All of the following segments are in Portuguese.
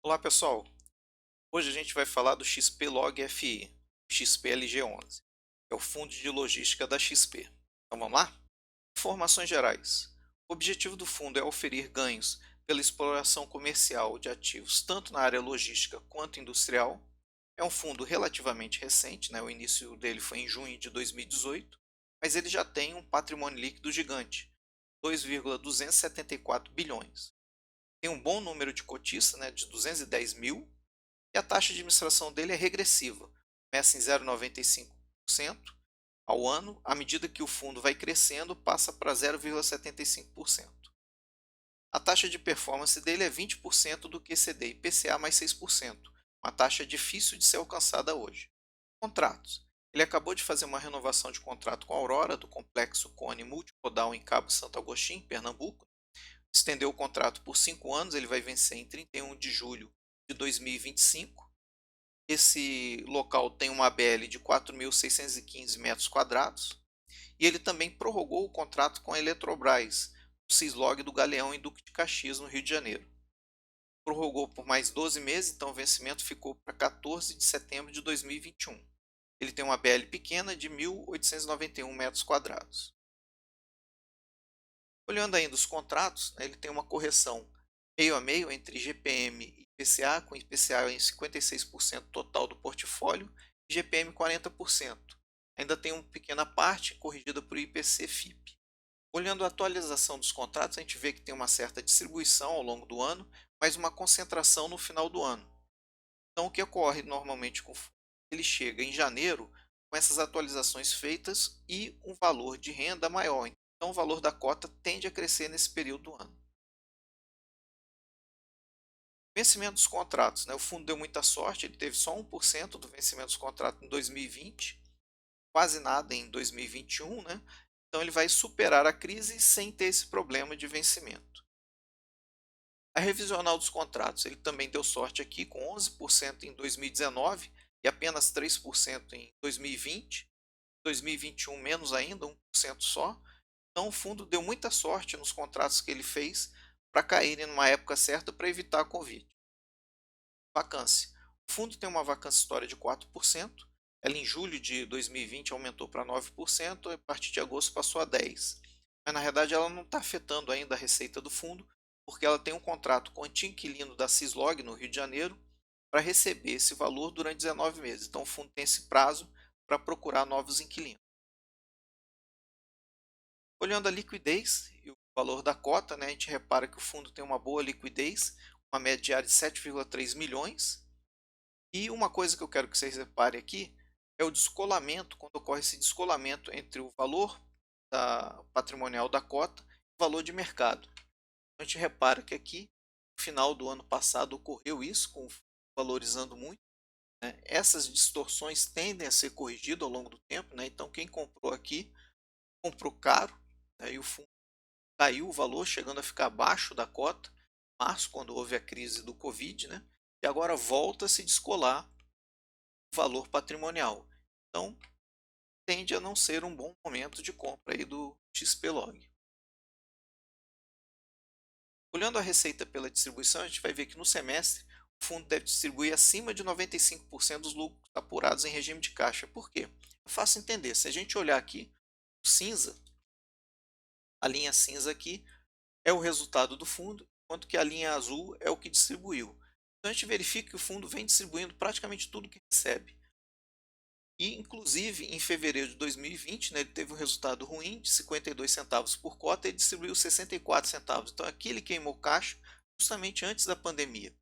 Olá pessoal, hoje a gente vai falar do XP-Log FI, XPLG11, é o fundo de logística da XP. Então vamos lá? Informações gerais. O objetivo do fundo é oferir ganhos pela exploração comercial de ativos tanto na área logística quanto industrial. É um fundo relativamente recente, o início dele foi em junho de 2018, mas ele já tem um patrimônio líquido gigante, 2,274 bilhões. Tem um bom número de cotistas, de 210 mil, e a taxa de administração dele é regressiva, começa em 0,95% ao ano, à medida que o fundo vai crescendo, passa para 0,75%. A taxa de performance dele é 20% do QCD e IPCA mais 6%, uma taxa difícil de ser alcançada hoje. Contratos. Ele acabou de fazer uma renovação de contrato com a Aurora, do complexo Cone Multimodal em Cabo Santo Agostinho, Pernambuco. Estendeu o contrato por 5 anos, ele vai vencer em 31 de julho de 2025. Esse local tem uma ABL de 4.615 metros quadrados e ele também prorrogou o contrato com a Eletrobras, o Cislog do Galeão em Duque de Caxias, no Rio de Janeiro. Prorrogou por mais 12 meses, então o vencimento ficou para 14 de setembro de 2021. Ele tem uma ABL pequena de 1.891 metros quadrados. Olhando ainda os contratos, ele tem uma correção meio a meio entre GPM e IPCA, com IPCA em 56% total do portfólio e GPM 40%. Ainda tem uma pequena parte corrigida por IPC-FIP. Olhando a atualização dos contratos, a gente vê que tem uma certa distribuição ao longo do ano, mas uma concentração no final do ano. Então, o que ocorre normalmente com o fundo? Ele chega em janeiro com essas atualizações feitas e um valor de renda maior. Então, o valor da cota tende a crescer nesse período do ano. Vencimento dos contratos. O fundo deu muita sorte, ele teve só 1% do vencimento dos contratos em 2020, quase nada em 2021, Então ele vai superar a crise sem ter esse problema de vencimento. A revisional dos contratos, ele também deu sorte aqui, com 11% em 2019 e apenas 3% em 2020. 2021 menos ainda, 1% só. Então o fundo deu muita sorte nos contratos que ele fez para caírem numa época certa para evitar a Covid. Vacância. O fundo tem uma vacância histórica de 4%. Ela em julho de 2020 aumentou para 9%, a partir de agosto passou a 10%. Mas na realidade ela não está afetando ainda a receita do fundo, porque ela tem um contrato com o antigo inquilino da Cislog, no Rio de Janeiro, para receber esse valor durante 19 meses. Então o fundo tem esse prazo para procurar novos inquilinos. Olhando a liquidez e o valor da cota, a gente repara que o fundo tem uma boa liquidez, uma média diária de 7,3 milhões. E uma coisa que eu quero que vocês reparem aqui é o descolamento, quando ocorre esse descolamento entre o valor patrimonial da cota e o valor de mercado. A gente repara que aqui, no final do ano passado, ocorreu isso, com o fundo valorizando muito. Essas distorções tendem a ser corrigidas ao longo do tempo. Então, quem comprou aqui, comprou caro, e o fundo caiu o valor, chegando a ficar abaixo da cota, em março, quando houve a crise do Covid, e agora volta a se descolar o valor patrimonial. Então, tende a não ser um bom momento de compra aí do XP-Log. Olhando a receita pela distribuição, a gente vai ver que no semestre o fundo deve distribuir acima de 95% dos lucros apurados em regime de caixa. Por quê? É fácil entender. Se a gente olhar aqui, o cinza, a linha cinza aqui é o resultado do fundo, enquanto que a linha azul é o que distribuiu. Então a gente verifica que o fundo vem distribuindo praticamente tudo que recebe. E, inclusive, em fevereiro de 2020, ele teve um resultado ruim de 52 centavos por cota e distribuiu 64 centavos. Então aqui ele queimou caixa justamente antes da pandemia.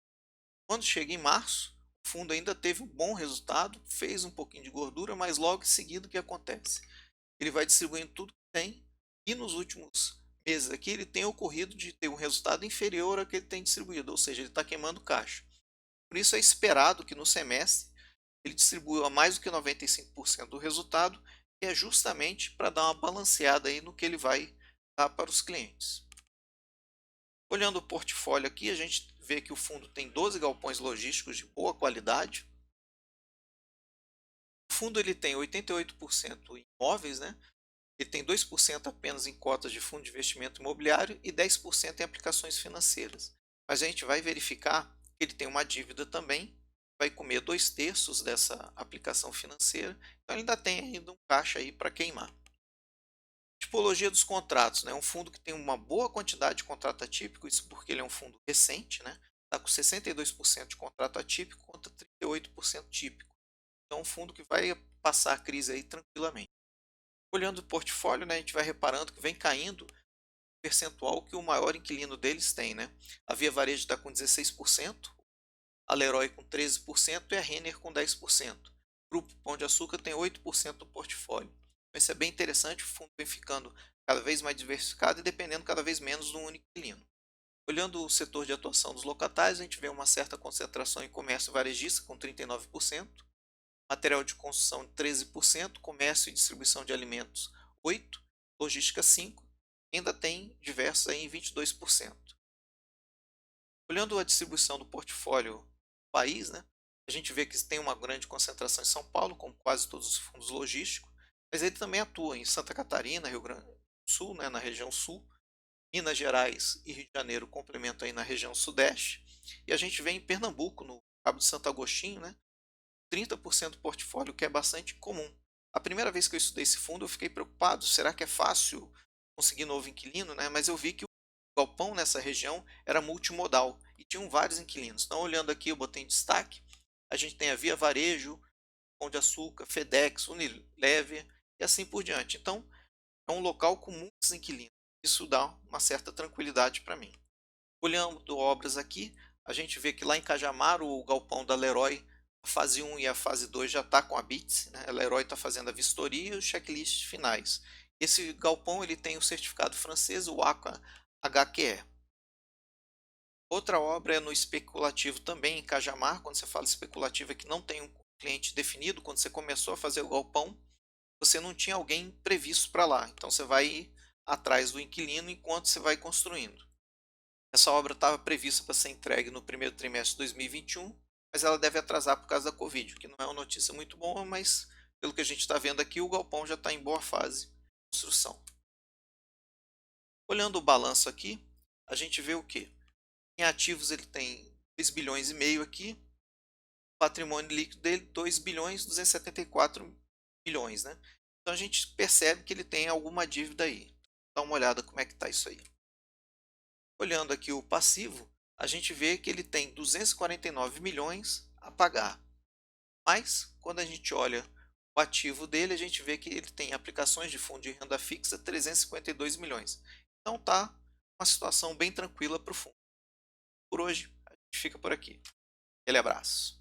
Quando chega em março, o fundo ainda teve um bom resultado, fez um pouquinho de gordura, mas logo em seguida o que acontece? Ele vai distribuindo tudo que tem e nos últimos meses aqui ele tem ocorrido de ter um resultado inferior ao que ele tem distribuído, ou seja, ele está queimando caixa. Por isso é esperado que no semestre ele distribua mais do que 95% do resultado, que é justamente para dar uma balanceada aí no que ele vai dar para os clientes. Olhando o portfólio aqui, a gente vê que o fundo tem 12 galpões logísticos de boa qualidade. O fundo ele tem 88% em imóveis, ele tem 2% apenas em cotas de fundo de investimento imobiliário e 10% em aplicações financeiras. Mas a gente vai verificar Ele tem uma dívida também, vai comer 2/3 dessa aplicação financeira, então ainda tem ainda um caixa aí para queimar. Tipologia dos contratos, né? Um fundo que tem uma boa quantidade de contrato atípico, isso porque ele é um fundo recente, né? Está com 62% de contrato atípico contra 38% típico. Então, é um fundo que vai passar a crise aí tranquilamente. Olhando o portfólio, né, a gente vai reparando que vem caindo o percentual que o maior inquilino deles tem, né? A Via Varejo está com 16%, a Leroy com 13% e a Renner com 10%. O Grupo Pão de Açúcar tem 8% do portfólio. Então, isso é bem interessante, o fundo vem ficando cada vez mais diversificado e dependendo cada vez menos de um único inquilino. Olhando o setor de atuação dos locatários, a gente vê uma certa concentração em comércio varejista, com 39%, material de construção 13%, comércio e distribuição de alimentos 8%, logística 5%, ainda tem diversos aí em 22%. Olhando a distribuição do portfólio do país, né, a gente vê que tem uma grande concentração em São Paulo, como quase todos os fundos logísticos, mas ele também atua em Santa Catarina, Rio Grande do Sul, né, na região sul, Minas Gerais e Rio de Janeiro complementam aí na região sudeste, e a gente vê em Pernambuco, no Cabo de Santo Agostinho, né, 30% do portfólio, que é bastante comum. A primeira vez que eu estudei esse fundo, eu fiquei preocupado, será que é fácil conseguir novo inquilino, né? Mas eu vi que o galpão nessa região era multimodal e tinham vários inquilinos. Então, olhando aqui, eu botei em destaque, a gente tem a Via Varejo, Pão de Açúcar, FedEx, Unilever e assim por diante. Então, é um local com muitos inquilinos. Isso dá uma certa tranquilidade para mim. Olhando obras aqui, a gente vê que lá em Cajamar, o galpão da Leroy, a fase 1 e a fase 2 já está com a BITS, né? A Leroy está fazendo a vistoria e os checklists finais. Esse galpão ele tem o certificado francês, o AQUA HQE. Outra obra é no especulativo também, em Cajamar. Quando você fala especulativo é que não tem um cliente definido. Quando você começou a fazer o galpão, você não tinha alguém previsto para lá. Então você vai ir atrás do inquilino enquanto você vai construindo. Essa obra estava prevista para ser entregue no primeiro trimestre de 2021, mas ela deve atrasar por causa da Covid, o que não é uma notícia muito boa, mas pelo que a gente está vendo aqui, o galpão já está em boa fase de construção. Olhando o balanço aqui, a gente vê o que? Em ativos ele tem 2 bilhões e meio aqui, o patrimônio líquido dele 2 bilhões 274 milhões, né? Então a gente percebe que ele tem alguma dívida aí. Dá uma olhada como é que está isso aí. Olhando aqui o passivo, a gente vê que ele tem 249 milhões a pagar. Mas, quando a gente olha o ativo dele, a gente vê que ele tem aplicações de fundo de renda fixa 352 milhões. Então tá uma situação bem tranquila para o fundo. Por hoje, a gente fica por aqui. Aquele abraço.